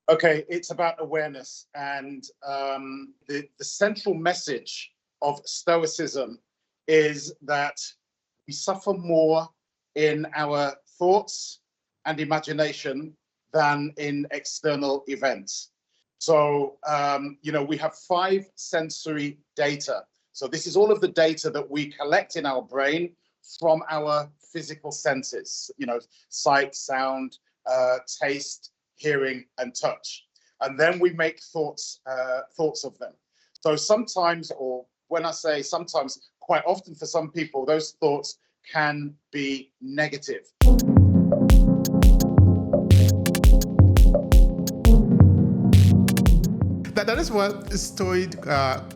Okay, it's about awareness. And the central message of Stoicism is that we suffer more in our thoughts and imagination than in external events. So, we have five sensory data. So this is all of the data that we collect in our brain from our physical senses, sight, sound, taste, hearing, and touch. And then we make thoughts of them. So sometimes, or when I say sometimes, quite often for some people, those thoughts can be negative. That is what Stoic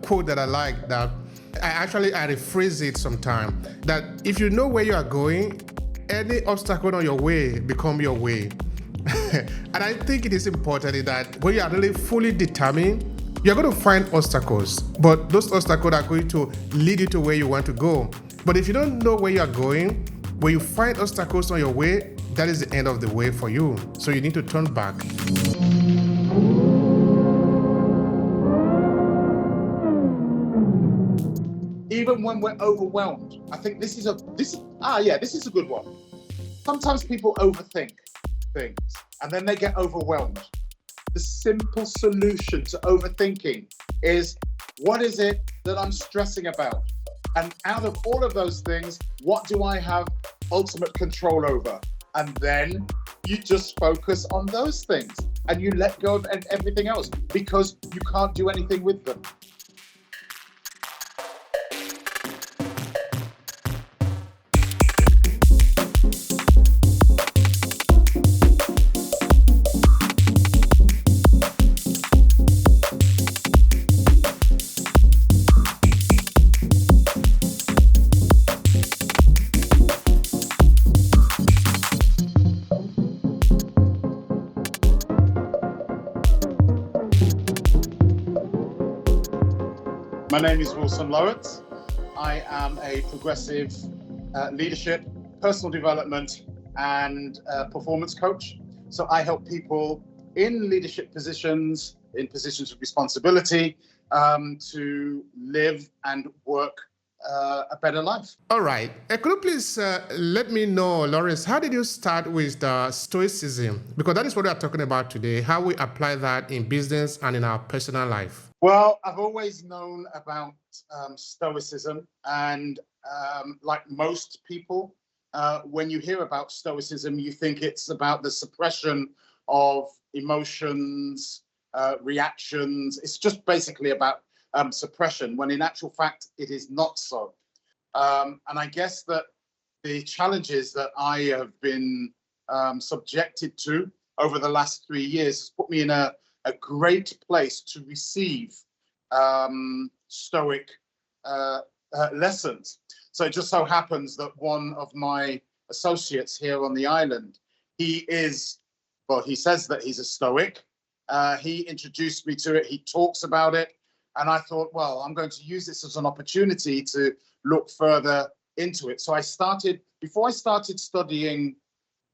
quote that I like, that I rephrase it sometime, that if you know where you are going, any obstacle on your way become your way. And I think it is important that when you are really fully determined, you're going to find obstacles, but those obstacles are going to lead you to where you want to go. But if you don't know where you are going, when you find obstacles on your way, that is the end of the way for you. So you need to turn back. Even when we're overwhelmed, I think this is a good one. Sometimes people overthink things and then they get overwhelmed. The simple solution to overthinking is, what is it that I'm stressing about? And out of all of those things, what do I have ultimate control over? And then you just focus on those things and you let go of everything else because you can't do anything with them. My name is Wilson Lowitz. I am a progressive leadership, personal development, and performance coach. So I help people in leadership positions, in positions of responsibility, to live and work a better life. All right. Could you please let me know, Lawrence, how did you start with Stoicism? Because that is what we are talking about today, how we apply that in business and in our personal life. Well, I've always known about Stoicism, and like most people, when you hear about Stoicism, you think it's about the suppression of emotions, reactions. It's just basically about suppression, when in actual fact, it is not so. And I guess that the challenges that I have been subjected to over the last 3 years has put me in a great place to receive Stoic lessons. So it just so happens that one of my associates here on the island, he says that he's a Stoic. He introduced me to it. He talks about it. And I thought, well, I'm going to use this as an opportunity to look further into it. So before I started studying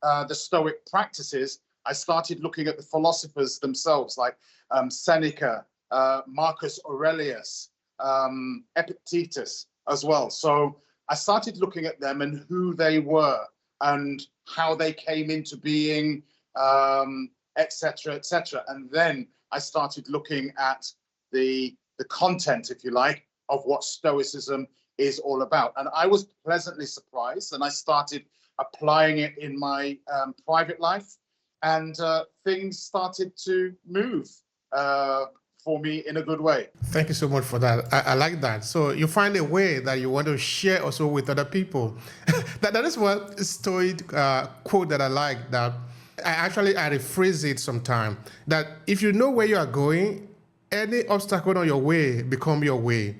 the Stoic practices, I started looking at the philosophers themselves, like Seneca, Marcus Aurelius, Epictetus as well. So I started looking at them and who they were and how they came into being, etc., etc. And then I started looking at the content, if you like, of what Stoicism is all about. And I was pleasantly surprised, and I started applying it in my private life, and things started to move for me in a good way. Thank you so much for that. I like that. So you find a way that you want to share also with other people. that is what Stoic quote that I like, that I rephrase it sometime, that if you know where you are going, any obstacle on your way become your way.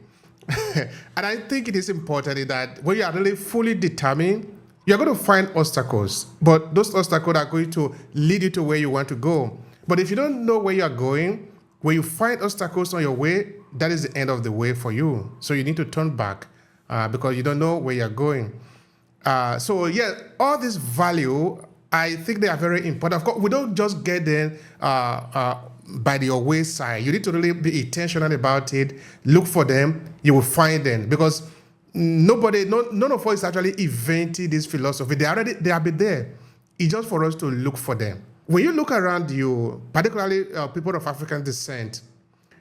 And I think it is important that when you are really fully determined, you're going to find obstacles, but those obstacles are going to lead you to where you want to go. But if you don't know where you are going, when you find obstacles on your way, that is the end of the way for you. So you need to turn back because you don't know where you're going. All this value, I think they are very important. Of course, we don't just get them by the wayside. You need to really be intentional about it. Look for them. You will find them because none of us is actually inventing this philosophy. They have been there. It's just for us to look for them. When you look around you, particularly people of African descent,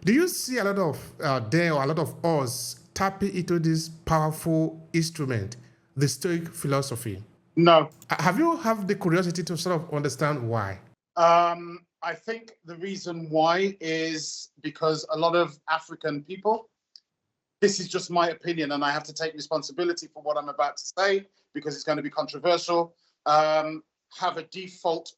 do you see a lot of them or a lot of us tapping into this powerful instrument, the Stoic philosophy? No. Have you have the curiosity to sort of understand why? I think the reason why is because a lot of African people, this is just my opinion, and I have to take responsibility for what I'm about to say because it's going to be controversial, have a default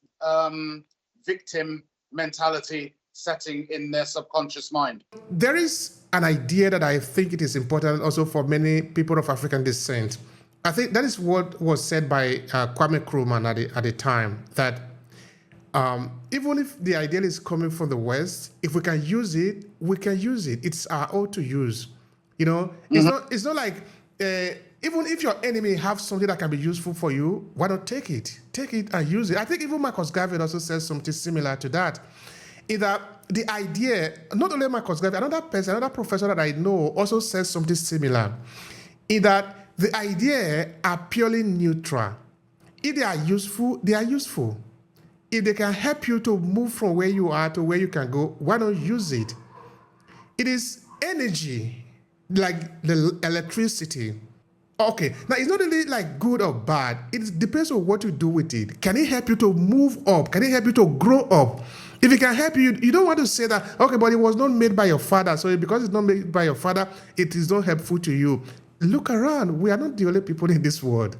victim mentality setting in their subconscious mind. There is an idea that I think it is important also for many people of African descent. I think that is what was said by Kwame Nkrumah at the time, that even if the ideal is coming from the West, if we can use it, we can use it. It's our own to use. You know, it's not like even if your enemy have something that can be useful for you, why not take it? Take it and use it. I think even Marcus Garvey also says something similar to that. Is that the idea, not only Marcus Garvey, another professor that I know also says something similar, is that the idea are purely neutral. If they are useful, they are useful. If they can help you to move from where you are to where you can go, why not use it? It is energy, like the electricity. Okay, now it's not really like good or bad. It depends on what you do with it. Can it help you to move up? Can it help you to grow up? If it can help you, you don't want to say that, okay, but it was not made by your father. So because it's not made by your father, it is not helpful to you. Look around. We are not the only people in this world.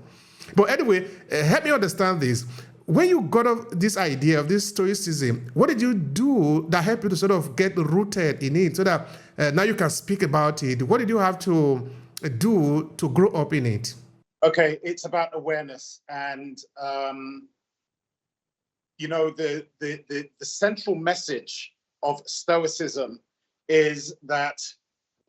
But anyway, help me understand this. When you got of this idea of this Stoicism, what did you do that helped you to sort of get rooted in it so that now you can speak about it? What did you have to do to grow up in it? Okay, it's about awareness, and the central message of Stoicism is that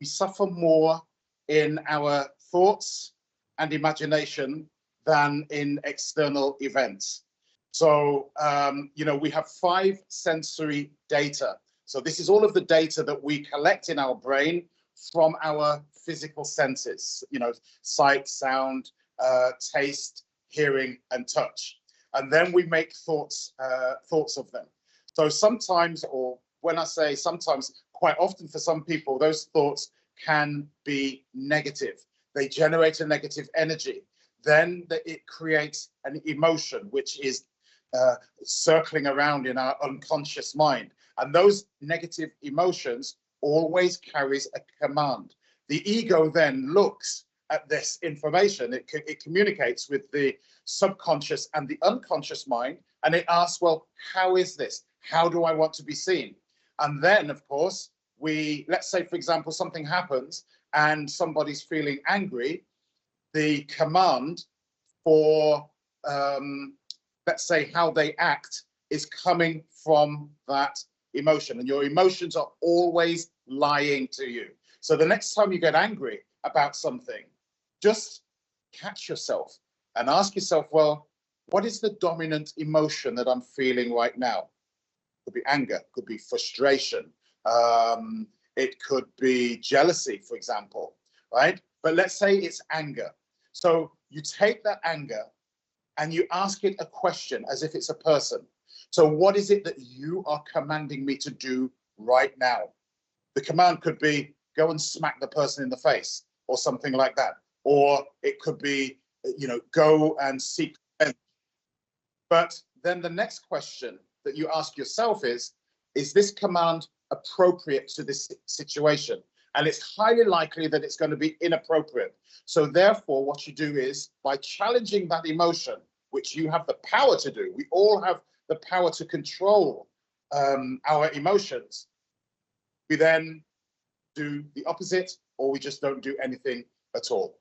we suffer more in our thoughts and imagination than in external events. So, we have 5 sensory data. So this is all of the data that we collect in our brain from our physical senses, sight, sound, taste, hearing, and touch. And then we make thoughts of them. So sometimes, or when I say sometimes, quite often for some people, those thoughts can be negative. They generate a negative energy. Then it creates an emotion, which is circling around in our unconscious mind. And those negative emotions always carries a command. The ego then looks at this information. It communicates with the subconscious and the unconscious mind, and it asks, well, how is this? How do I want to be seen? And then, of course, let's say, for example, something happens and somebody's feeling angry. The command for, let's say, how they act is coming from that emotion. And your emotions are always lying to you. So the next time you get angry about something, just catch yourself and ask yourself, well, what is the dominant emotion that I'm feeling right now? Could be anger, could be frustration. It could be jealousy, for example, right? But let's say it's anger. So you take that anger and you ask it a question as if it's a person. So what is it that you are commanding me to do right now? The command could be go and smack the person in the face or something like that. Or it could be, go and seek revenge. But then the next question that you ask yourself is this command appropriate to this situation? And it's highly likely that it's going to be inappropriate. So therefore, what you do is by challenging that emotion, which you have the power to do, we all have the power to control our emotions. We then do the opposite, or we just don't do anything at all.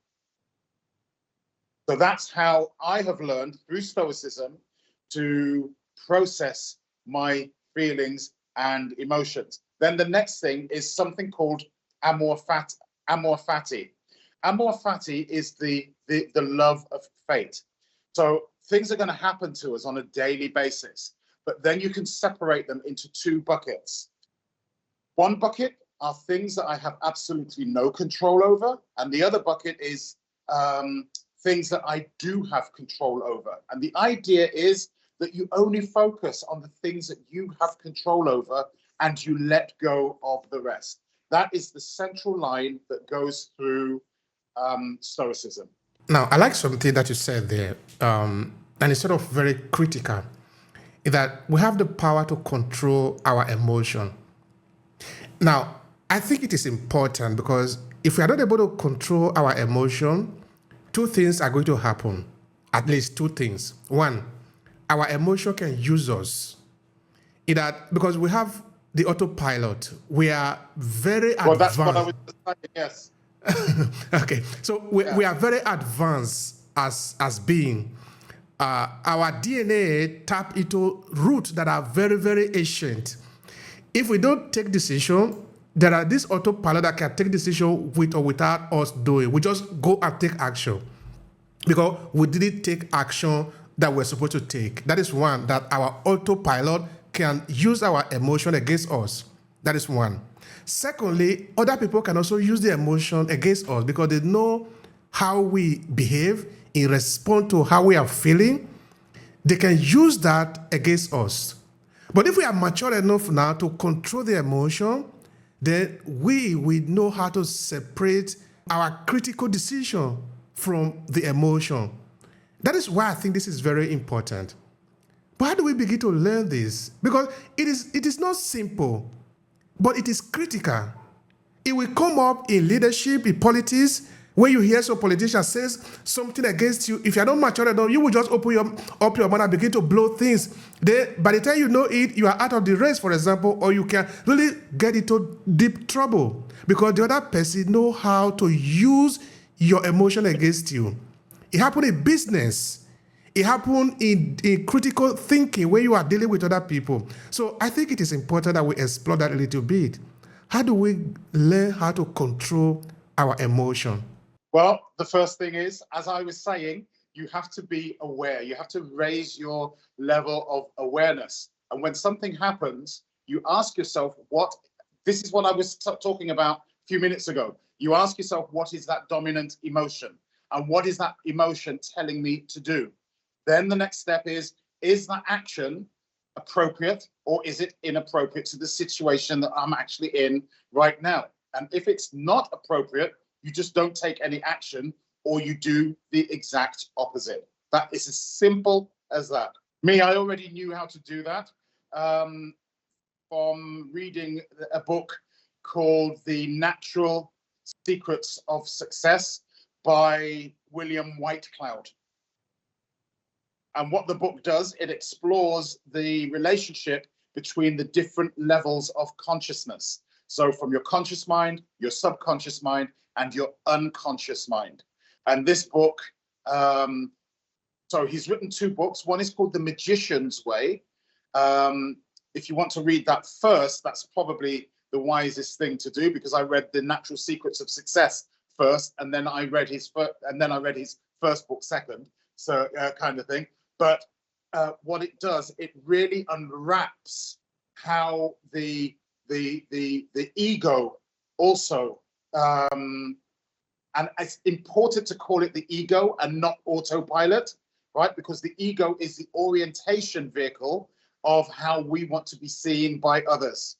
So that's how I have learned through Stoicism to process my feelings and emotions. Then the next thing is something called amor fati. Amor fati is the love of fate. So things are going to happen to us on a daily basis, but then you can separate them into two buckets. One bucket are things that I have absolutely no control over, and the other bucket is things that I do have control over. And the idea is that you only focus on the things that you have control over and you let go of the rest. That is the central line that goes through Stoicism. Now, I like something that you said there, and it's sort of very critical, is that we have the power to control our emotion. Now, I think it is important because if we are not able to control our emotion, two things are going to happen, at least two things. One, our emotion can use us. In that, because we have the autopilot, we are very advanced. Well, that's what I was saying, yes. Okay, so we are very advanced as being. Our DNA tap into roots that are very, very ancient. If we don't take decision, there are this autopilot that can take decision with or without us doing. We just go and take action because we didn't take action that we're supposed to take. That is one, that our autopilot can use our emotion against us. That is one. Secondly, other people can also use the emotion against us because they know how we behave in response to how we are feeling. They can use that against us. But if we are mature enough now to control the emotion, then we know how to separate our critical decision from the emotion. That is why I think this is very important. But how do we begin to learn this? Because it is not simple, but it is critical. It will come up in leadership, in politics. When you hear some politician says something against you, if you're not mature enough, you will just open up your mouth and begin to blow things. Then, by the time you know it, you are out of the race, for example, or you can really get into deep trouble because the other person know how to use your emotion against you. It happened in business. It happened in critical thinking when you are dealing with other people. So I think it is important that we explore that a little bit. How do we learn how to control our emotion? Well, the first thing is, as I was saying, you have to be aware. You have to raise your level of awareness. And when something happens, you ask yourself, this is what I was talking about a few minutes ago. You ask yourself, what is that dominant emotion? And what is that emotion telling me to do? Then the next step is that action appropriate or is it inappropriate to the situation that I'm actually in right now? And if it's not appropriate, you just don't take any action or you do the exact opposite. That is as simple as that. Me, I already knew how to do that from reading a book called The Natural Secrets of Success by William Whitecloud. And what the book does, it explores the relationship between the different levels of consciousness. So from your conscious mind, your subconscious mind, and your unconscious mind. And this book, so he's written two books. One is called The Magician's Way. If you want to read that first, that's probably the wisest thing to do because I read The Natural Secrets of Success first, and then I read his first book second, so kind of thing. But what it does, it really unwraps how the ego also, and it's important to call it the ego and not autopilot, right? Because the ego is the orientation vehicle of how we want to be seen by others,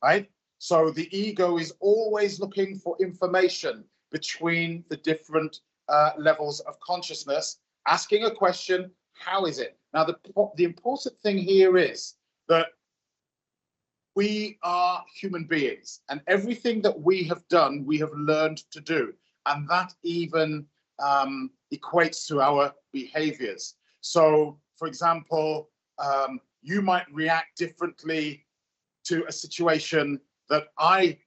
right? So the ego is always looking for information between the different levels of consciousness, asking a question, how is it? Now, the important thing here is that we are human beings, and everything that we have done, we have learned to do. And that even equates to our behaviors. So, for example, you might react differently to a situation that I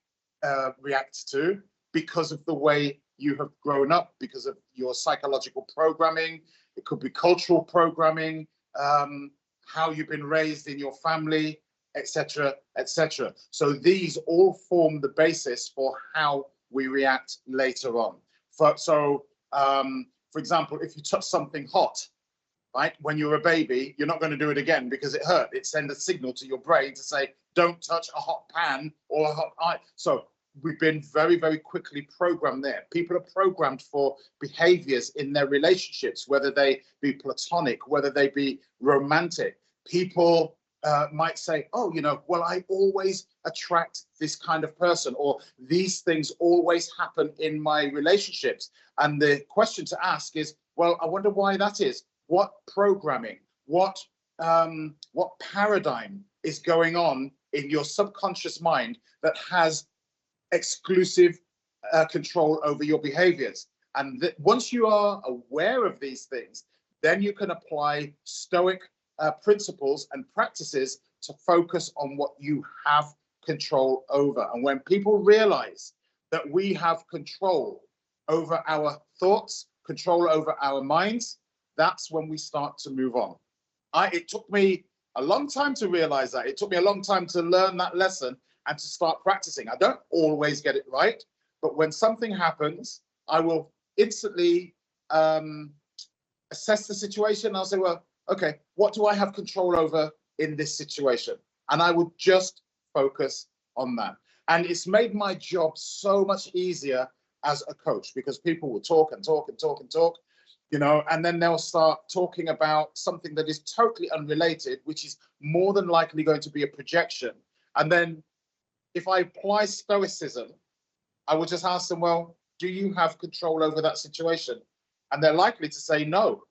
react to because of the way you have grown up, because of your psychological programming. It could be cultural programming, how you've been raised in your family, etc., etc. So these all form the basis for how we react later on. For example, if you touch something hot, right? When you're a baby, you're not going to do it again because it hurt. It sends a signal to your brain to say, don't touch a hot pan or a hot eye. So we've been very, very quickly programmed there. People are programmed for behaviors in their relationships, whether they be platonic, whether they be romantic. People might say, oh, well, I always attract this kind of person, or these things always happen in my relationships. And the question to ask is, well, I wonder why that is. What programming, what paradigm is going on in your subconscious mind that has exclusive control over your behaviors? And once you are aware of these things, then you can apply Stoic principles and practices to focus on what you have control over. And when people realize that we have control over our thoughts, control over our minds, that's when we start to move on. It took me a long time to realize that. It took me a long time to learn that lesson and to start practicing. I don't always get it right, but when something happens, I will instantly assess the situation. I'll say, well, okay, what do I have control over in this situation? And I would just focus on that. And it's made my job so much easier as a coach, because people will talk and talk and talk and talk, and then they'll start talking about something that is totally unrelated, which is more than likely going to be a projection. And then if I apply Stoicism, I will just ask them, well, do you have control over that situation? And they're likely to say no.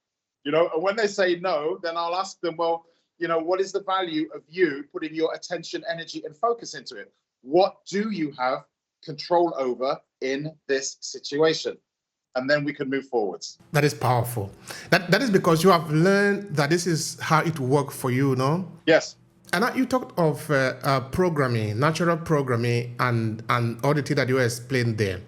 And when they say no, then I'll ask them, well, what is the value of you putting your attention, energy, and focus into it? What do you have control over in this situation? And then we can move forwards. That is powerful. That is because you have learned that this is how it works for you, no? Yes. And you talked of programming, natural programming, and all the things that you explained there.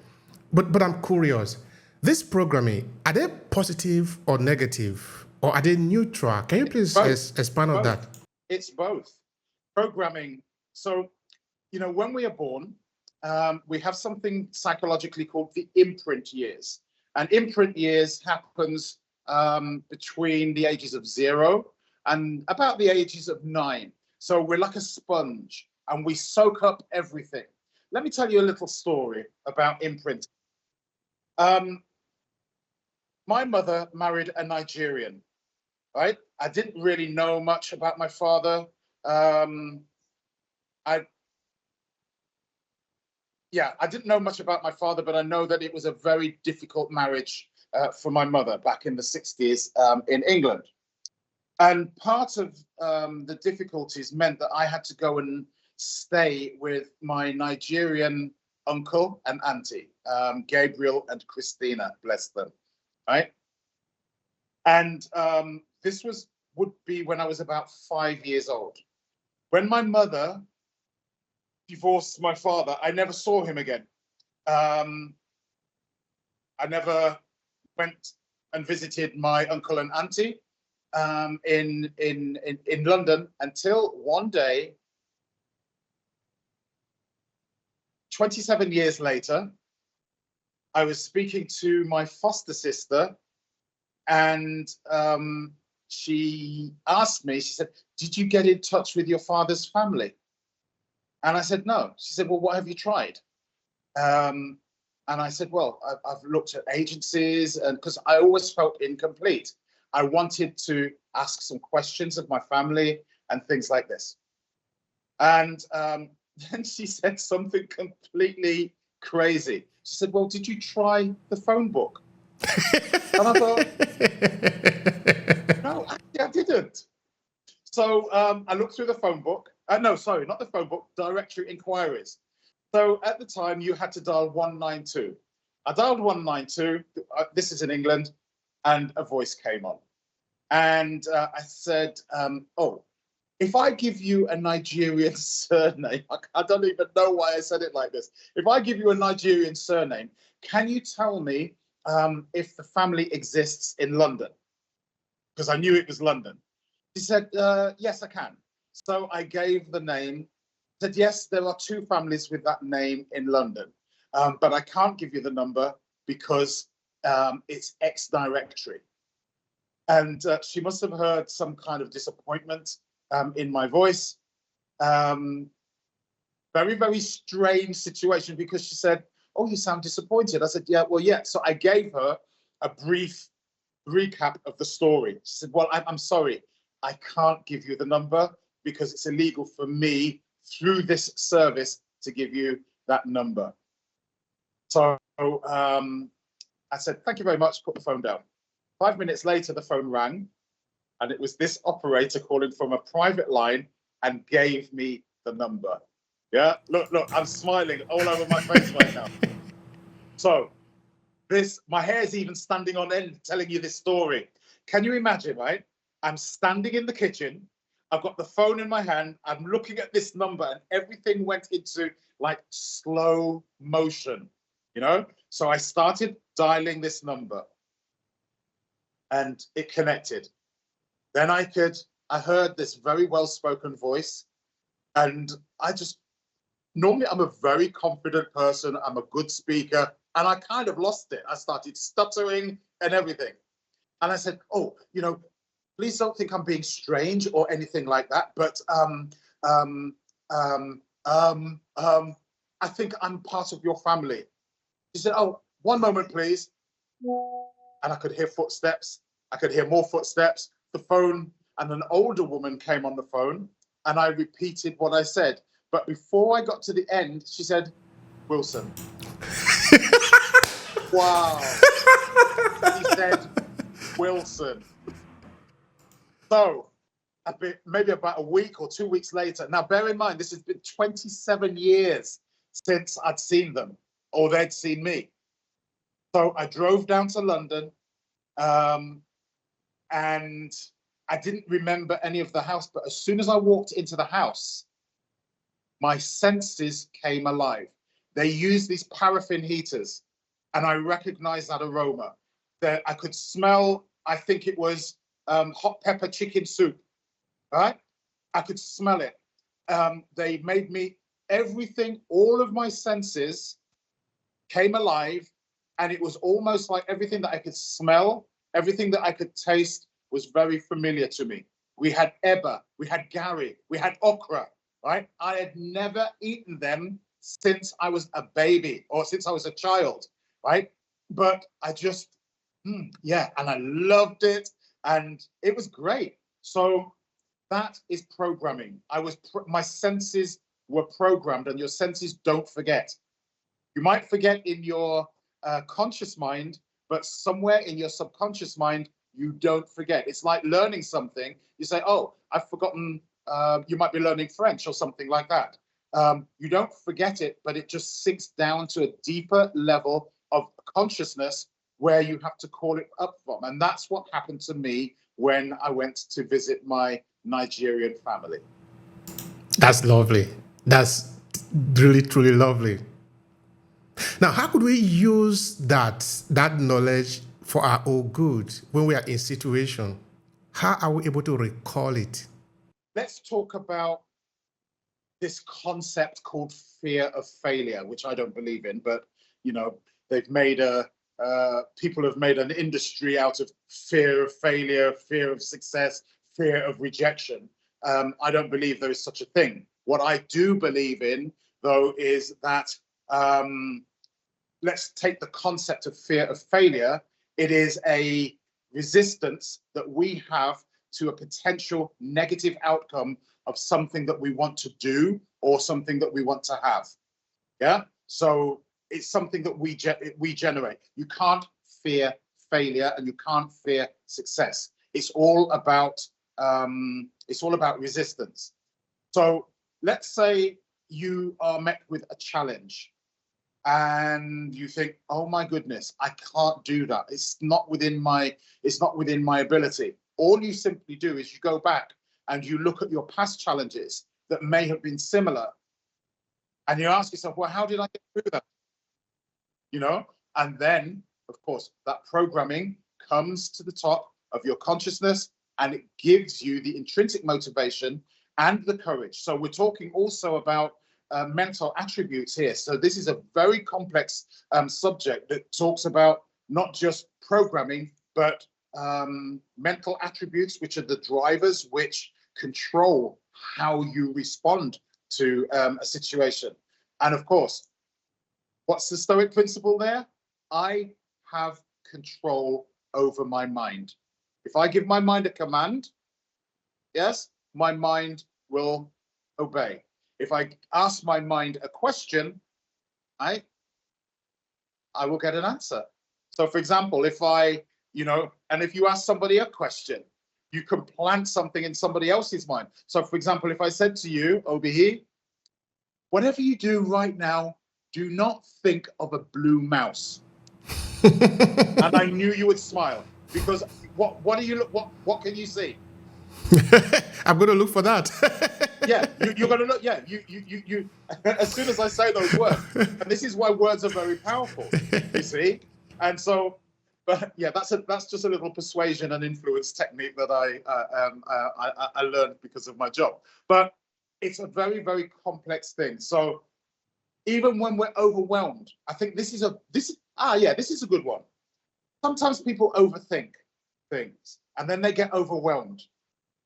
But I'm curious. This programming, are they positive or negative, or are they neutral? Can you please expand on that? It's both. Programming. So, when we are born, we have something psychologically called the imprint years. And imprint years happens between the ages of 0 and about the ages of 9. So we're like a sponge and we soak up everything. Let me tell you a little story about imprint. My mother married a Nigerian, right? I didn't really know much about my father. I didn't know much about my father, but I know that it was a very difficult marriage for my mother back in the 60s in England. And part of the difficulties meant that I had to go and stay with my Nigerian uncle and auntie, Gabriel and Christina, bless them, right? And this would be when I was about 5 years old. When my mother divorced my father, I never saw him again. I never went and visited my uncle and auntie in London until one day, 27 years later, I was speaking to my foster sister, and she asked me, she said, did you get in touch with your father's family? And I said, no. She said, well, what have you tried? And I said, well, I've looked at agencies, and because I always felt incomplete. I wanted to ask some questions of my family and things like this. And then she said something completely crazy. She said, well, did you try the phone book? And I thought, no, actually, I didn't. So I looked through the phone book. No, sorry, not the phone book, directory inquiries. So at the time, you had to dial 192. I dialed 192. This is in England, and a voice came on. And I said, oh, if I give you a Nigerian surname, I don't even know why I said it like this. If I give you a Nigerian surname, can you tell me if the family exists in London? Because I knew it was London. She said, yes, I can. So I gave the name, said, yes, there are 2 families with that name in London, but I can't give you the number because it's X directory. And she must have heard some kind of disappointment in my voice. Very, very strange situation, because she said, "Oh, you sound disappointed." I said, "Yeah, well, yeah." So I gave her a brief recap of the story. She said, "Well, I'm sorry, I can't give you the number because it's illegal for me through this service to give you that number." So I said, "Thank you very much," put the phone down. 5 minutes later, the phone rang, and it was this operator calling from a private line and gave me the number. Yeah, look, I'm smiling all over my face right now. So my hair is even standing on end telling you this story. Can you imagine, right? I'm standing in the kitchen. I've got the phone in my hand. I'm looking at this number, and everything went into like slow motion, So I started dialing this number, and it connected. Then I heard this very well-spoken voice, and normally I'm a very confident person. I'm a good speaker, and I kind of lost it. I started stuttering and everything. And I said, "Oh, please don't think I'm being strange or anything like that, but I think I'm part of your family." She said, "Oh, one moment, please." And I could hear footsteps. I could hear more footsteps. The phone, and an older woman came on the phone, and I repeated what I said. But before I got to the end, she said, "Wilson." Wow. She said, "Wilson." So maybe about a week or 2 weeks later. Now, bear in mind, this has been 27 years since I'd seen them, or they'd seen me. So I drove down to London, and I didn't remember any of the house. But as soon as I walked into the house, my senses came alive. They used these paraffin heaters, and I recognized that aroma. That I could smell, I think it was hot pepper chicken soup, right? I could smell it. They made me, everything, all of my senses came alive, and it was almost like everything that I could smell, everything that I could taste was very familiar to me. We had eba, we had gari, we had okra, right? I had never eaten them since I was a baby or since I was a child, right? But I just, and I loved it, and it was great. So that is programming. My senses were programmed, and your senses don't forget. You might forget in your conscious mind, but somewhere in your subconscious mind, you don't forget. It's like learning something. You say, "Oh, I've forgotten." You might be learning French or something like that. You don't forget it, but it just sinks down to a deeper level of consciousness where you have to call it up from. And that's what happened to me when I went to visit my Nigerian family. That's lovely. That's really, truly lovely. Now, how could we use that knowledge for our own good when we are in situation? How are we able to recall it? Let's talk about this concept called fear of failure, which I don't believe in, but they've made people have made an industry out of fear of failure, fear of success, fear of rejection. I don't believe there is such a thing. What I do believe in, though, is that let's take the concept of fear of failure. It is a resistance that we have to a potential negative outcome of something that we want to do or something that we want to have. Yeah. So it's something that we generate. You can't fear failure, and you can't fear success. It's all about resistance. So let's say you are met with a challenge, and you think, "Oh my goodness, I can't do that. It's not within my ability." All you simply do is you go back and you look at your past challenges that may have been similar, and you ask yourself, "Well, how did I get through that?" And then, of course, that programming comes to the top of your consciousness, and it gives you the intrinsic motivation and the courage. So we're talking also about mental attributes here. So this is a very complex subject that talks about not just programming, but mental attributes, which are the drivers which control how you respond to a situation. And of course, what's the Stoic principle there? I have control over my mind. If I give my mind a command, yes, my mind will obey. If I ask my mind a question, I will get an answer. So for example, if and if you ask somebody a question, you can plant something in somebody else's mind. So for example, if I said to you, Obehi, whatever you do right now, do not think of a blue mouse. And I knew you would smile, because what can you see? I'm going to look for that. Yeah, you're going to look. Yeah, you. As soon as I say those words, and this is why words are very powerful. You see, and so, but yeah, that's just a little persuasion and influence technique that I learned because of my job. But it's a very, very complex thing. So even when we're overwhelmed, I think this is a good one. Sometimes people overthink things and then they get overwhelmed.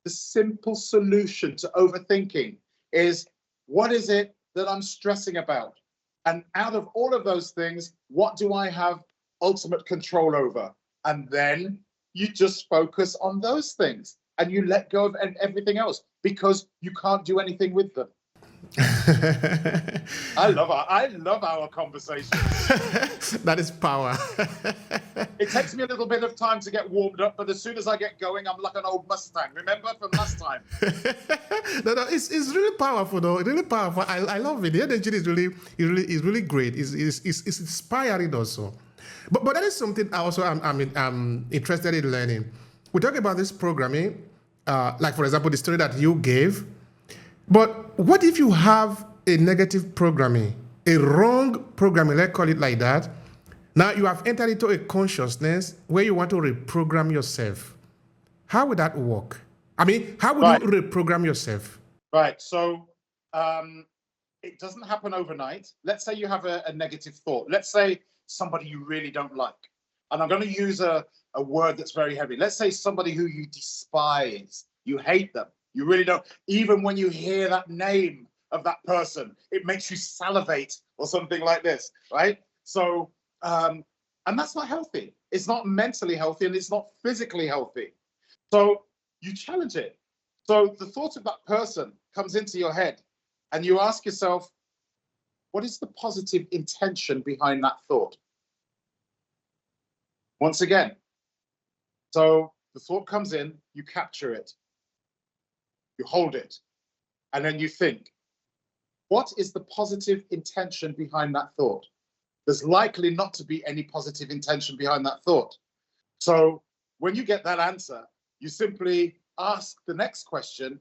The simple solution to overthinking is, what is it that I'm stressing about? And out of all of those things, what do I have ultimate control over? And then you just focus on those things and you let go of everything else, because you can't do anything with them. I love our conversation. That is power. It takes me a little bit of time to get warmed up, but as soon as I get going, I'm like an old Mustang. Remember from last time? No, it's really powerful though. Really powerful. I love it. The energy is really great. It's inspiring also. But that is something also I'm interested in learning. We talk about this programming, like for example the story that you gave. But what if you have a negative programming, a wrong programming, let's call it like that? Now you have entered into a consciousness where you want to reprogram yourself. How would that work? I mean, how would you reprogram yourself? Right. So it doesn't happen overnight. Let's say you have a negative thought. Let's say somebody you really don't like. And I'm going to use a word that's very heavy. Let's say somebody who you despise. You hate them. You really don't. Even when you hear that name of that person, it makes you salivate or something like this, right? So, and that's not healthy. It's not mentally healthy and it's not physically healthy. So you challenge it. So the thought of that person comes into your head and you ask yourself, what is the positive intention behind that thought? Once again, so the thought comes in, you capture it. You hold it, and then you think, what is the positive intention behind that thought? There's likely not to be any positive intention behind that thought. So when you get that answer, you simply ask the next question,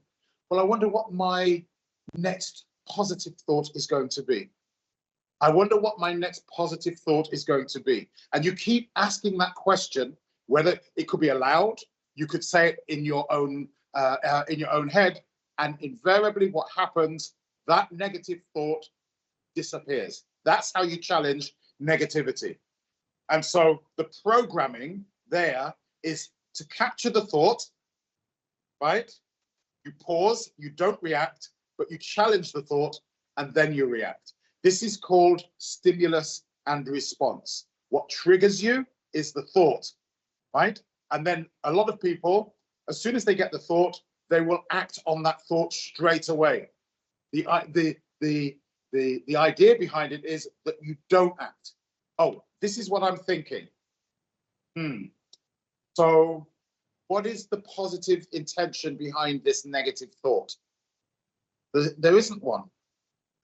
well, I wonder what my next positive thought is going to be. I wonder what my next positive thought is going to be. And you keep asking that question, whether it could be aloud, you could say it in your own head, and invariably what happens, that negative thought disappears. That's how you challenge negativity. And so the programming there is to capture the thought, right? You pause, you don't react, but you challenge the thought and then you react. This is called stimulus and response. What triggers you is the thought, right? And then a lot of people, as soon as they get the thought, they will act on that thought straight away. The idea behind it is that you don't act. Oh, this is what I'm thinking. So what is the positive intention behind this negative thought? There isn't one.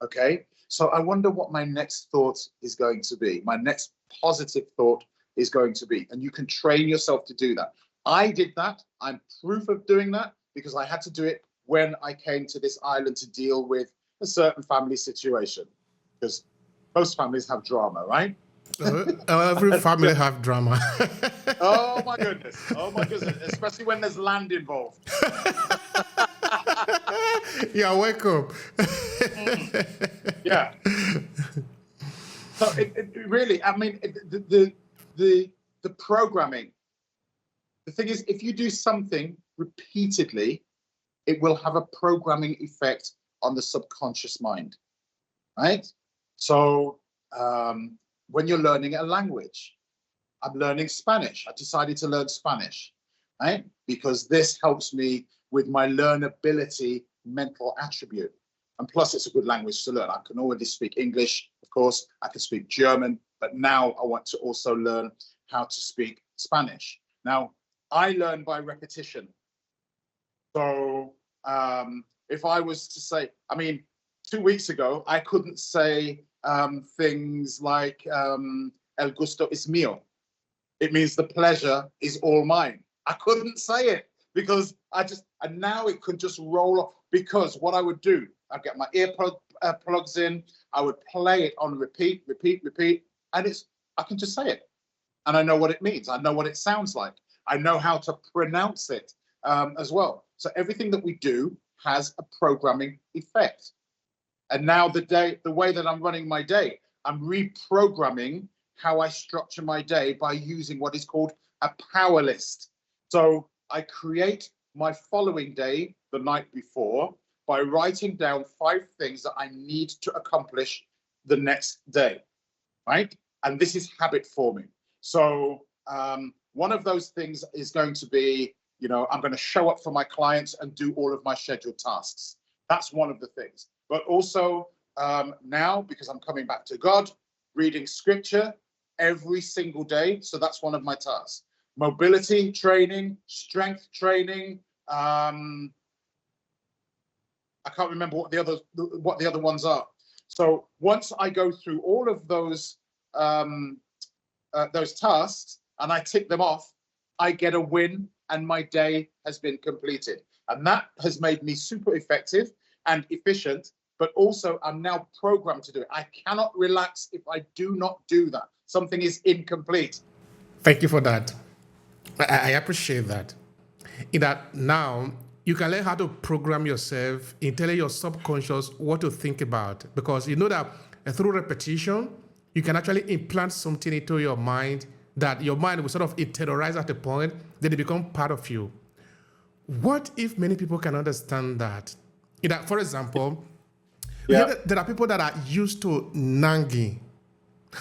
Okay. So I wonder what my next thought is going to be. My next positive thought is going to be. And you can train yourself to do that. I did that. I'm proof of doing that because I had to do it when I came to this island to deal with a certain family situation. Because most families have drama, right? Every family have drama. Oh my goodness. Oh my goodness. Especially when there's land involved. You're welcome. Yeah. So it really, I mean, the programming, The thing is, if you do something repeatedly, it will have a programming effect on the subconscious mind, right? So when you're learning a language, I'm learning Spanish. I decided to learn Spanish, right? Because this helps me with my learnability mental attribute. And plus, it's a good language to learn. I can already speak English, of course. I can speak German, but now I want to also learn how to speak Spanish. Now, I learn by repetition. So if I was to say, 2 weeks ago, I couldn't say things like el gusto es mío. It means the pleasure is all mine. I couldn't say it because and now it could just roll off, because what I would do, I'd get my plugs in, I would play it on repeat, and I can just say it. And I know what it means. I know what it sounds like. I know how to pronounce it as well. So everything that we do has a programming effect. And now the way that I'm running my day, I'm reprogramming how I structure my day by using what is called a power list. So I create my following day the night before by writing down 5 things that I need to accomplish the next day, right? And this is habit forming. So one of those things is going to be, I'm going to show up for my clients and do all of my scheduled tasks. That's one of the things. But also now, because I'm coming back to God, reading scripture every single day. So that's one of my tasks. Mobility training, strength training. I can't remember what the other ones are. So once I go through all of those tasks and I tick them off, I get a win and my day has been completed. And that has made me super effective and efficient, but also I'm now programmed to do it. I cannot relax if I do not do that. Something is incomplete. Thank you for that. I appreciate that. In that now, you can learn how to program yourself in telling your subconscious what to think about, because you know that through repetition, you can actually implant something into your mind that your mind will sort of internalize at a point, then it becomes part of you. What if many people can understand that? For example, there are people that are used to nagging.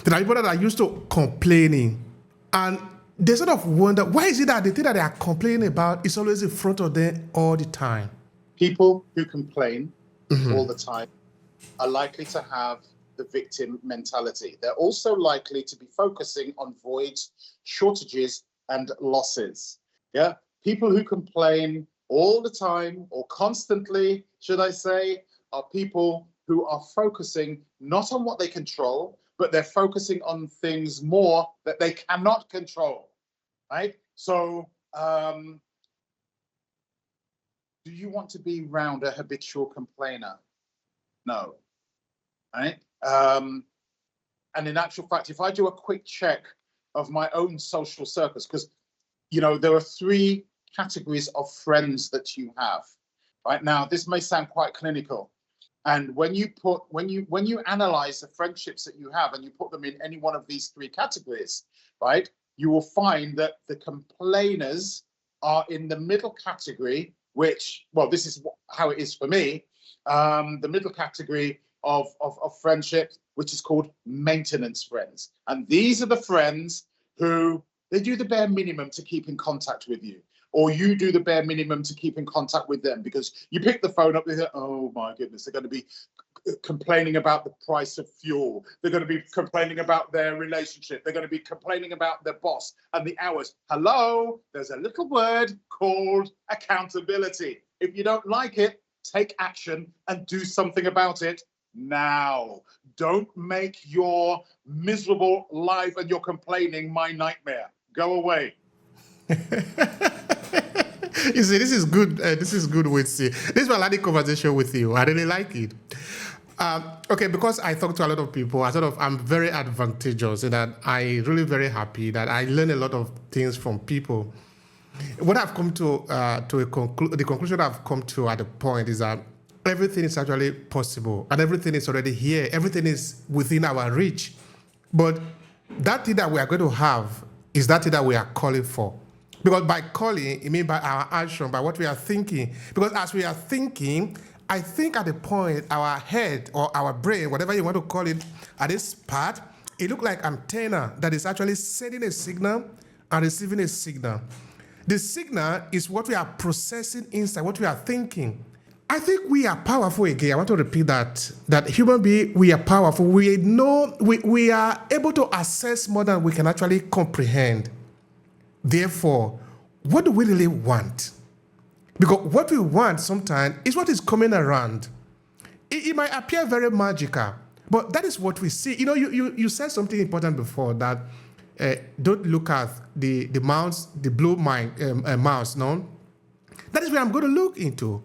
There are people that are used to complaining. And they sort of wonder, why is it that the thing that they are complaining about is always in front of them all the time? People who complain all the time are likely to have the victim mentality. They're also likely to be focusing on voids, shortages, and losses. Yeah, people who complain all the time or constantly, should I say, are people who are focusing not on what they control, but they're focusing on things more that they cannot control, right? So do you want to be around a habitual complainer? No, right? And in actual fact, if I do a quick check of my own social circles, because, there are 3 categories of friends that you have, right? Now, this may sound quite clinical. And when you analyze the friendships that you have and you put them in any one of these 3 categories, right, you will find that the complainers are in the middle category, which, well, this is how it is for me, the middle category of friendship, which is called maintenance friends. And these are the friends who, they do the bare minimum to keep in contact with you, or you do the bare minimum to keep in contact with them, because you pick the phone up, they say, oh my goodness, they're going to be complaining about the price of fuel. They're going to be complaining about their relationship. They're going to be complaining about their boss and the hours. Hello, there's a little word called accountability. If you don't like it, take action and do something about it now. Don't make your miserable life and your complaining my nightmare. Go away. You see, this is good. This is good with you. This is my last conversation with you. I really like it. Okay, because I talk to a lot of people, I'm very advantageous in that I really very happy that I learn a lot of things from people. What I've come to the conclusion I've come to at the point is that everything is actually possible and everything is already here. Everything is within our reach. But that thing that we are going to have is that thing that we are calling for. Because by calling, it means by our action, by what we are thinking. Because as we are thinking, I think at the point our head or our brain, whatever you want to call it, at this part, it looks like antenna that is actually sending a signal and receiving a signal. The signal is what we are processing inside, what we are thinking. I think we are powerful again. I want to repeat that human being, we are powerful. We know we are able to assess more than we can actually comprehend. Therefore, what do we really want? Because what we want sometimes is what is coming around. It might appear very magical, but that is what we see. You know, you said something important before that don't look at the mouse, the blue mouse, no? That is where I'm going to look into.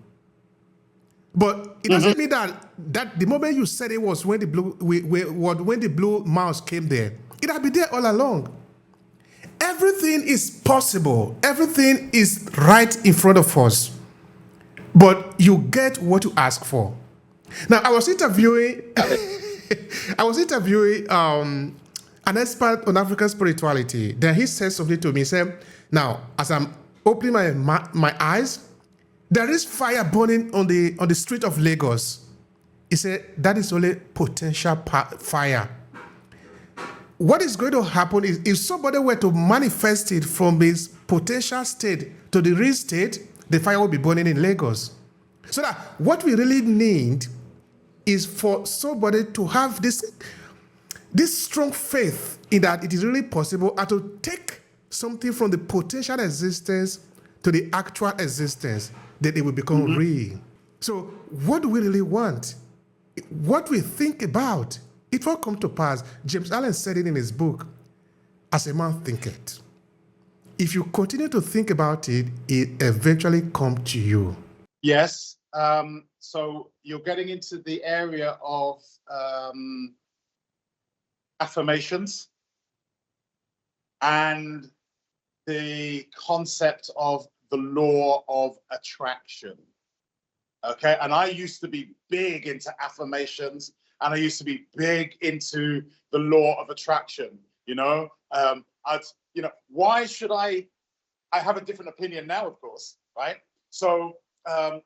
But it doesn't mean that the moment you said it was when the blue mouse came there. It had been there all along. Everything is possible. Everything is right in front of us. But you get what you ask for. Now, I was interviewing an expert on African spirituality. Then he said something to me. He said, now, as I'm opening my eyes, there is fire burning on the street of Lagos. He said, that is only potential fire. What is going to happen is if somebody were to manifest it from his potential state to the real state, the fire will be burning in Lagos. So that what we really need is for somebody to have this strong faith in that it is really possible and to take something from the potential existence to the actual existence, that it will become real. So what do we really want? What we think about, it will come to pass. James Allen said it in his book, as a man thinketh. If you continue to think about it, it eventually comes to you. Yes. So you're getting into the area of affirmations and the concept of the law of attraction. Okay. And I used to be big into affirmations, and I used to be big into the law of attraction. Why should I have a different opinion now, of course, right? So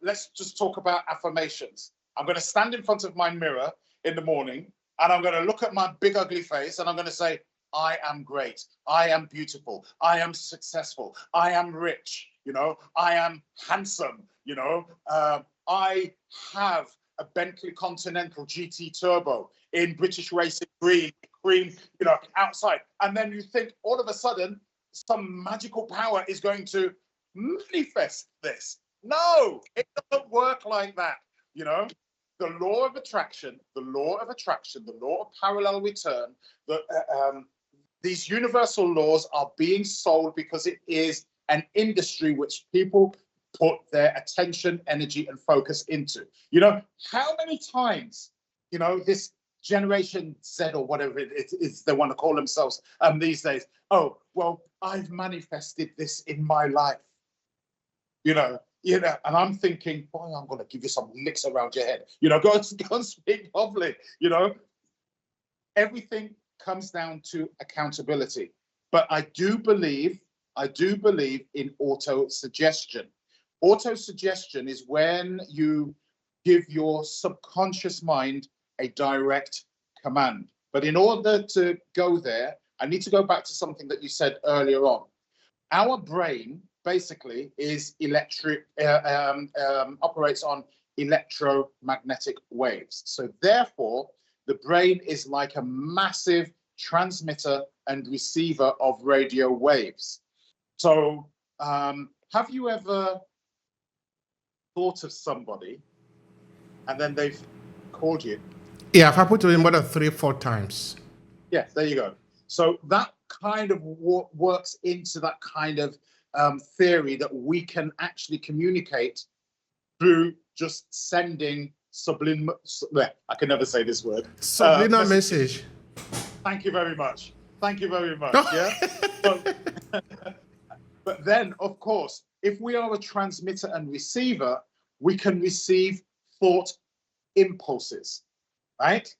let's just talk about affirmations. I'm going to stand in front of my mirror in the morning, and I'm going to look at my big ugly face, and I'm going to say, I am great. I am beautiful. I am successful. I am rich. I am handsome. I have a Bentley Continental GT Turbo in British Racing Green, cream, outside. And then you think all of a sudden some magical power is going to manifest this. No, it doesn't work like that. The law of attraction, the law of parallel return, these universal laws are being sold because it is an industry which people put their attention, energy, and focus into. How many times, this Generation Z or whatever it is they want to call themselves these days, oh, well, I've manifested this in my life. And I'm thinking, boy, I'm going to give you some licks around your head. Go and speak properly. Everything comes down to accountability. But I do believe in auto-suggestion. Auto-suggestion is when you give your subconscious mind a direct command. But in order to go there, I need to go back to something that you said earlier on. Our brain basically is operates on electromagnetic waves. So therefore, the brain is like a massive transmitter and receiver of radio waves. So have you ever thought of somebody and then they've called you? Yeah, I've happened to him more than 3-4 times. Yeah, there you go. So that kind of works into that kind of theory that we can actually communicate through just sending I can never say this word. Subliminal message. Thank you very much. Yeah. But then, of course, if we are a transmitter and receiver, we can receive thought impulses, right?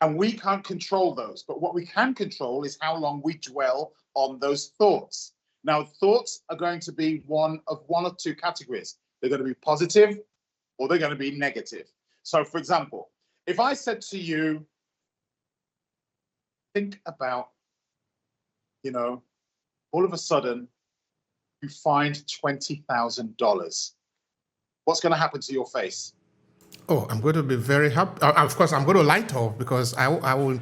And we can't control those. But what we can control is how long we dwell on those thoughts. Now, thoughts are going to be one of two categories. They're going to be positive or they're going to be negative. So, for example, if I said to you, think about, all of a sudden you find $20,000. What's going to happen to your face? Oh, I'm going to be very happy. Of course, I'm going to light off because I will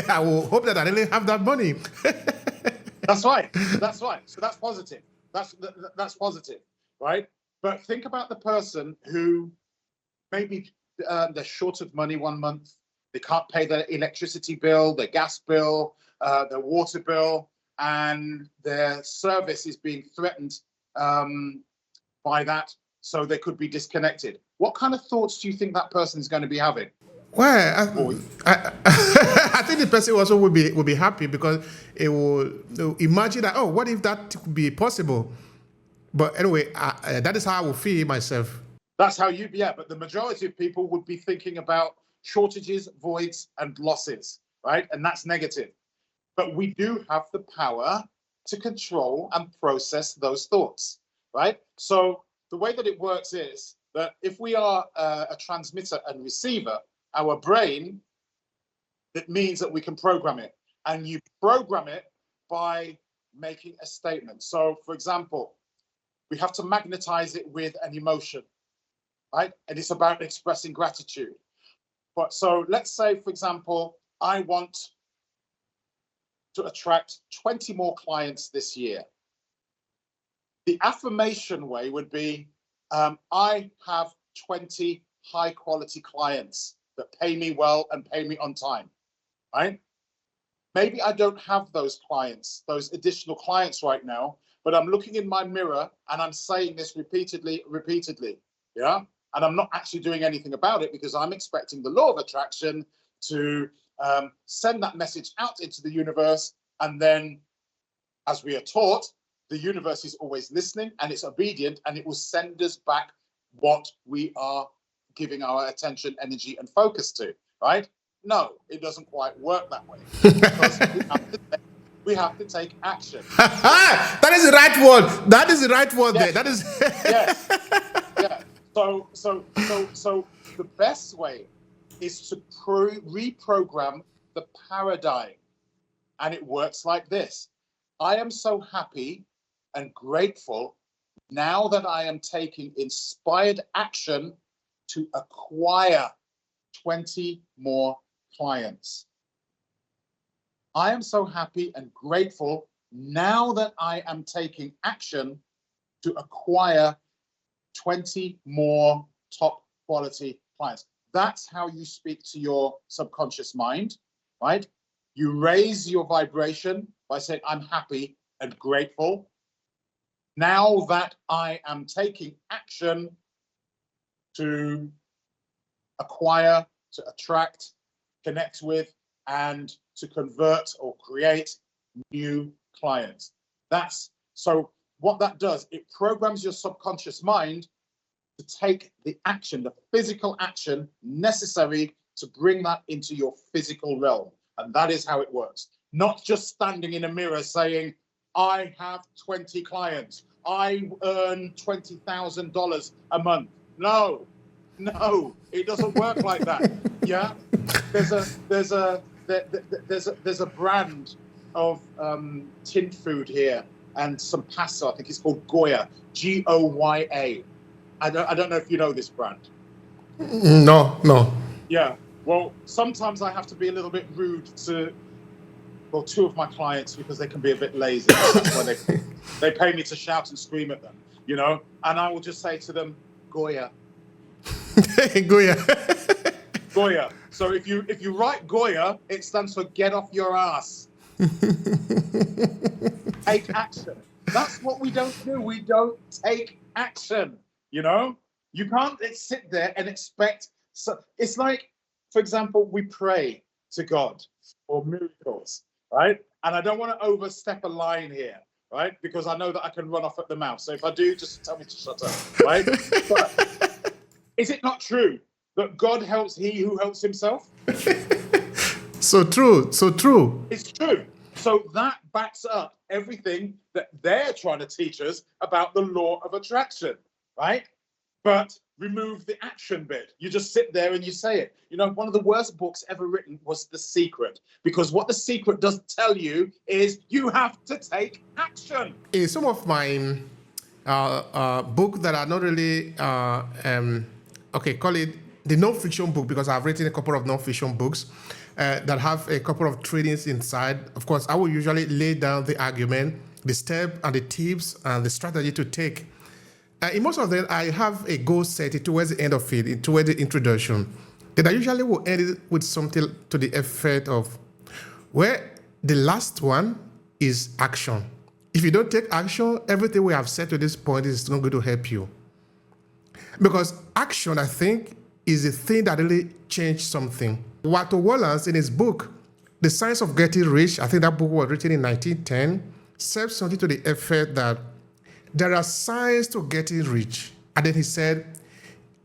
I will hope that I really have that money. That's right. So that's positive. That's positive, right? But think about the person who maybe they're short of money one month. They can't pay their electricity bill, their gas bill, their water bill, and their service is being threatened by that. So they could be disconnected. What kind of thoughts do you think that person is going to be having? Well, I think the person also will be happy because it will imagine that, oh, what if that could be possible? But anyway, that is how I will feel myself. That's how but the majority of people would be thinking about shortages, voids, and losses, right? And that's negative. But we do have the power to control and process those thoughts, right? So the way that it works is that if we are a transmitter and receiver, our brain, that means that we can program it. And you program it by making a statement. So, for example, we have to magnetize it with an emotion, right? And it's about expressing gratitude. But so let's say, for example, I want to attract 20 more clients this year. The affirmation way would be, I have 20 high quality clients that pay me well and pay me on time, right? Maybe I don't have those clients, those additional clients right now, but I'm looking in my mirror and I'm saying this repeatedly, yeah? And I'm not actually doing anything about it because I'm expecting the law of attraction to send that message out into the universe. And then, as we are taught, the universe is always listening and it's obedient and it will send us back what we are giving our attention, energy, and focus to, right? No, it doesn't quite work that way because we have to take action. That is the right word. That is the right word there. That is. Yeah. So the best way is to reprogram the paradigm. And it works like this. I am so happy and grateful now that I am taking inspired action to acquire 20 more clients. I am so happy and grateful now that I am taking action to acquire 20 more top quality clients. That's how you speak to your subconscious mind, right? You raise your vibration by saying, I'm happy and grateful now that I am taking action to acquire, to attract, connect with, and to convert or create new clients. So what that does, it programs your subconscious mind to take the action, the physical action necessary to bring that into your physical realm. And that is how it works. Not just standing in a mirror saying, I have 20 clients. I earn $20,000 a month. No, it doesn't work like that. Yeah, there's a brand of tin food here and some pasta. I think it's called Goya, Goya. I don't know if you know this brand. No. Yeah. Well, sometimes I have to be a little bit rude to two of my clients because they can be a bit lazy. That's why they pay me to shout and scream at them, And I will just say to them, Goya. Goya. So if you write Goya, it stands for get off your ass. Take action. That's what we don't do. We don't take action. You can't sit there and expect. So it's like, for example, we pray to God for miracles, right? And I don't want to overstep a line here, right? Because I know that I can run off at the mouth. So if I do, just tell me to shut up, right? But is it not true that God helps he who helps himself? So true. It's true. So that backs up everything that they're trying to teach us about the law of attraction, right? But remove the action bit. You just sit there and you say it. You know, one of the worst books ever written was The Secret, because what The Secret doesn't tell you is you have to take action. In some of my books that are not really, call it the non-fiction book, because I've written a couple of non-fiction books that have a couple of trainings inside. Of course, I will usually lay down the argument, the step and the tips and the strategy to take. In most of them, I have a goal set towards the end of it, towards the introduction. Then I usually will end it with something to the effect of where the last one is action. If you don't take action, everything we have said to this point is not going to help you. Because action, I think, is the thing that really changed something. Walter Wallace, in his book, The Science of Getting Rich, I think that book was written in 1910, said something to the effect that there are signs to getting rich. And then he said,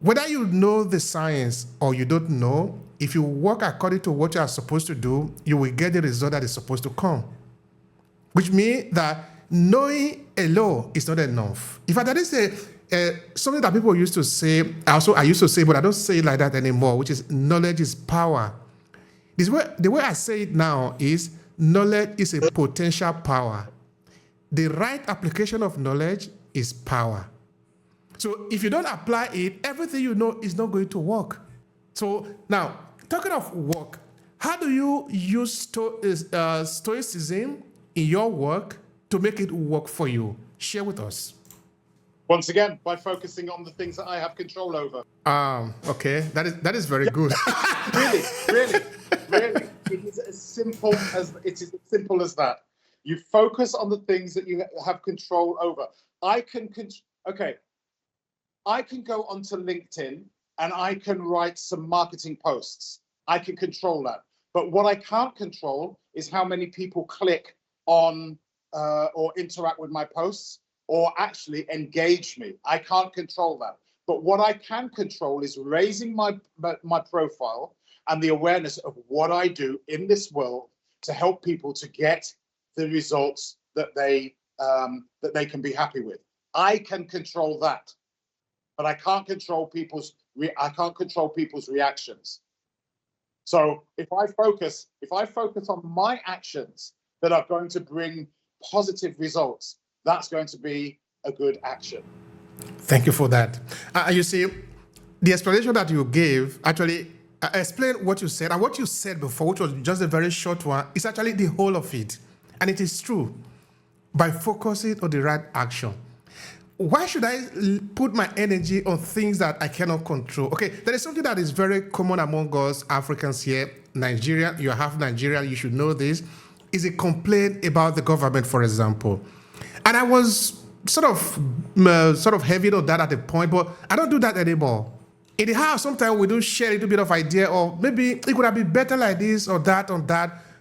whether you know the science or you don't know, if you work according to what you are supposed to do, you will get the result that is supposed to come. Which means that knowing a law is not enough. In fact, that is something that people used to say, I used to say, but I don't say it like that anymore, which is knowledge is power. The way I say it now is knowledge is a potential power. The right application of knowledge is power. So if you don't apply it, everything you know is not going to work. So now, talking of work, how do you use Stoicism in your work to make it work for you? Share with us. Once again, by focusing on the things that I have control over. Okay, that is very good. Really, it is as simple as that. You focus on the things that you have control over. I can go onto LinkedIn and I can write some marketing posts. I can control that. But what I can't control is how many people click on or interact with my posts or actually engage me. I can't control that. But what I can control is raising my profile and the awareness of what I do in this world to help people to get the results that they can be happy with. I can control that, but I can't control people's reactions. So if I focus on my actions that are going to bring positive results, that's going to be a good action. Thank you for that. You see, the explanation that you gave actually explained what you said, and what you said before, which was just a very short one, is actually the whole of it. And it is true. By focusing on the right action. Why should I put my energy on things that I cannot control? Okay, there is something that is very common among us Africans here. Nigeria, you are half Nigerian, you should know this, is a complaint about the government, for example. And I was sort of heavy on that at the point, but I don't do that anymore. In the house, sometimes we do share a little bit of idea, or maybe it could have been better like this or that,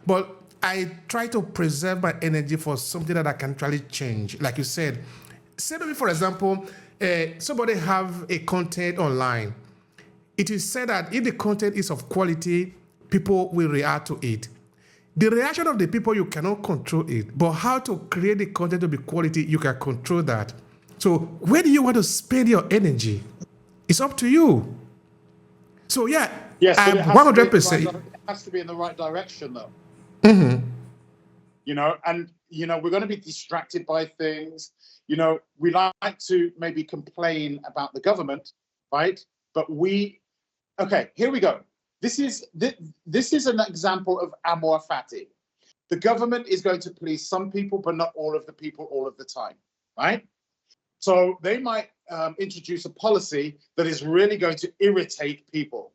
but I try to preserve my energy for something that I can actually change. Like you said, say to me, for example, somebody have a content online. It is said that if the content is of quality, people will react to it. The reaction of the people, you cannot control it, but how to create the content to be quality, you can control that. So where do you want to spend your energy? It's up to you. So yes, 100%. It has to be in the right direction, though. Mm-hmm. We're going to be distracted by things. We like to maybe complain about the government, right? But here we go. This is an example of amor fati. The government is going to please some people, but not all of the people all of the time, right? So they might introduce a policy that is really going to irritate people.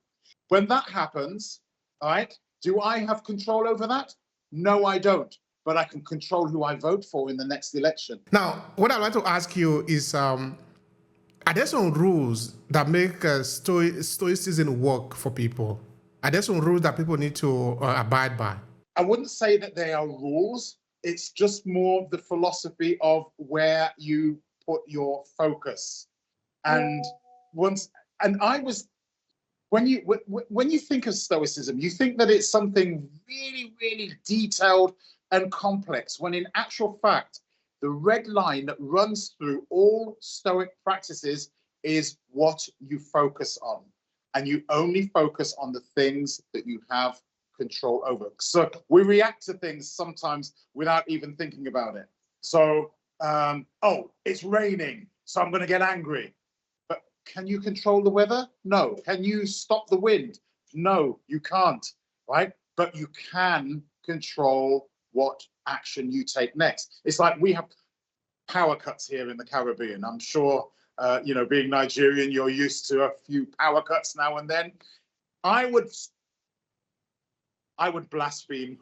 When that happens, all right, do I have control over that? No, I don't. But I can control who I vote for in the next election. Now, what I'd like to ask you is, are there some rules that make Stoicism work for people? Are there some rules that people need to abide by? I wouldn't say that they are rules. It's just more the philosophy of where you put your focus. And when you think of Stoicism, you think that it's something really, really detailed, and complex, when in actual fact, the red line that runs through all Stoic practices is what you focus on. And you only focus on the things that you have control over. So we react to things sometimes without even thinking about it. So, oh, it's raining, so I'm going to get angry. But can you control the weather? No. Can you stop the wind? No, you can't, right? But you can control what action you take next. It's like we have power cuts here in the Caribbean. I'm sure, being Nigerian, you're used to a few power cuts now and then. I would blaspheme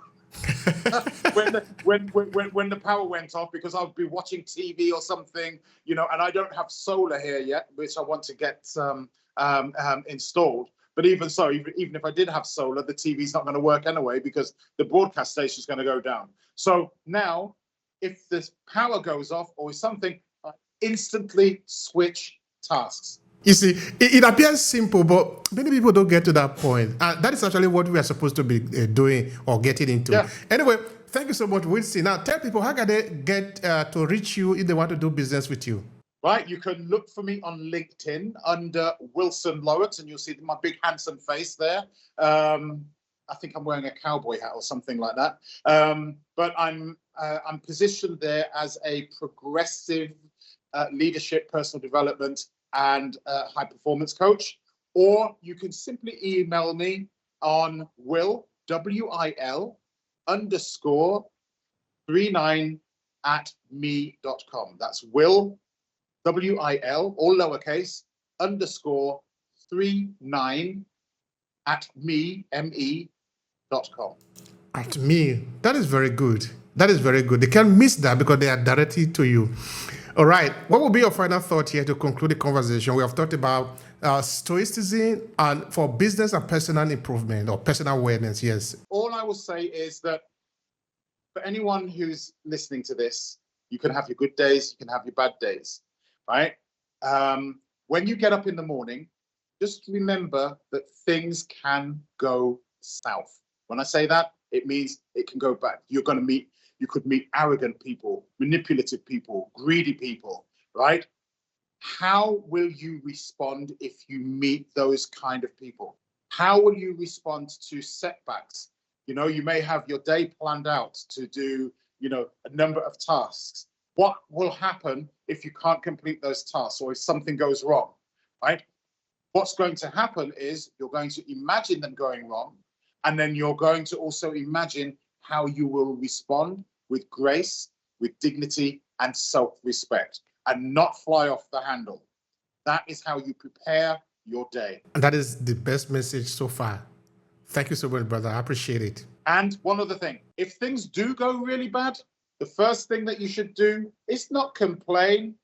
when the power went off, because I'll be watching TV or something, and I don't have solar here yet, which I want to get installed. But even so, even if I did have solar, the TV's not going to work anyway, because the broadcast station is going to go down. So now, if the power goes off or something, I instantly switch tasks. You see, it appears simple, but many people don't get to that point. That is actually what we are supposed to be doing or getting into. Yeah. Anyway, thank you so much, Wilson. Now, tell people, how can they get to reach you if they want to do business with you? Right, you can look for me on LinkedIn under Wilson Lowett, and you'll see my big handsome face there. I think I'm wearing a cowboy hat or something like that. But I'm positioned there as a progressive leadership, personal development, and high performance coach. Or you can simply email me on Will, WIL _39 @me.com. That's Will, WIL, all lowercase, _39 @me.com. At me. That is very good. That is very good. They can't miss that because they are directed to you. All right. What will be your final thought here to conclude the conversation? We have talked about Stoicism and for business and personal improvement or personal awareness. Yes. All I will say is that for anyone who's listening to this, you can have your good days, you can have your bad days, right? When you get up in the morning, just remember that things can go south. When I say that, it means it can go bad. You could meet arrogant people, manipulative people, greedy people, right? How will you respond if you meet those kind of people? How will you respond to setbacks? You may have your day planned out to do, a number of tasks. What will happen if you can't complete those tasks or if something goes wrong, right? What's going to happen is you're going to imagine them going wrong, and then you're going to also imagine how you will respond with grace, with dignity, and self-respect, and not fly off the handle. That is how you prepare your day. And that is the best message so far. Thank you so much, brother. I appreciate it. And one other thing, if things do go really bad, the first thing that you should do is not complain,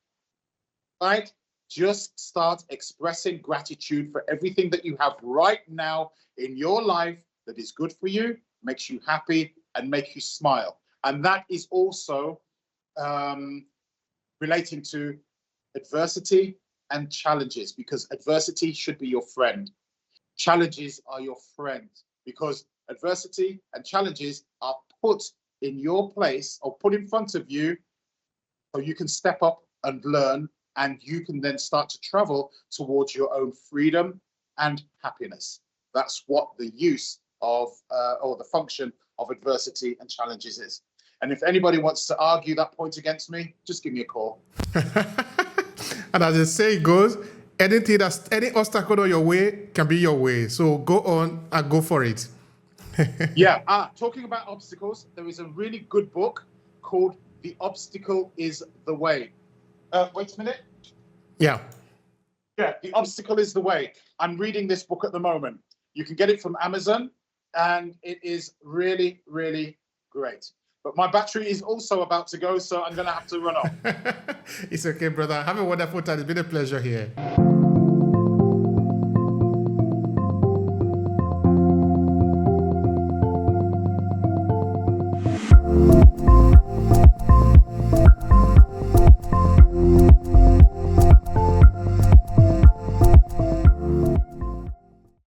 right? Just start expressing gratitude for everything that you have right now in your life that is good for you, makes you happy, and makes you smile. And that is also relating to adversity and challenges, because adversity should be your friend. Challenges are your friend, because adversity and challenges are put in your place or put in front of you so you can step up and learn, and you can then start to travel towards your own freedom and happiness. That's what the use of or the function of adversity and challenges is. And if anybody wants to argue that point against me, just give me a call. And as the saying goes, any obstacle on your way can be your way. So go on and go for it. Yeah. Talking about obstacles, there is a really good book called The Obstacle is the Way. Wait a minute. Yeah. Yeah, The Obstacle is the Way. I'm reading this book at the moment. You can get it from Amazon, and it is really, really great. But my battery is also about to go, so I'm going to have to run off. It's okay, brother. Have a wonderful time. It's been a pleasure here.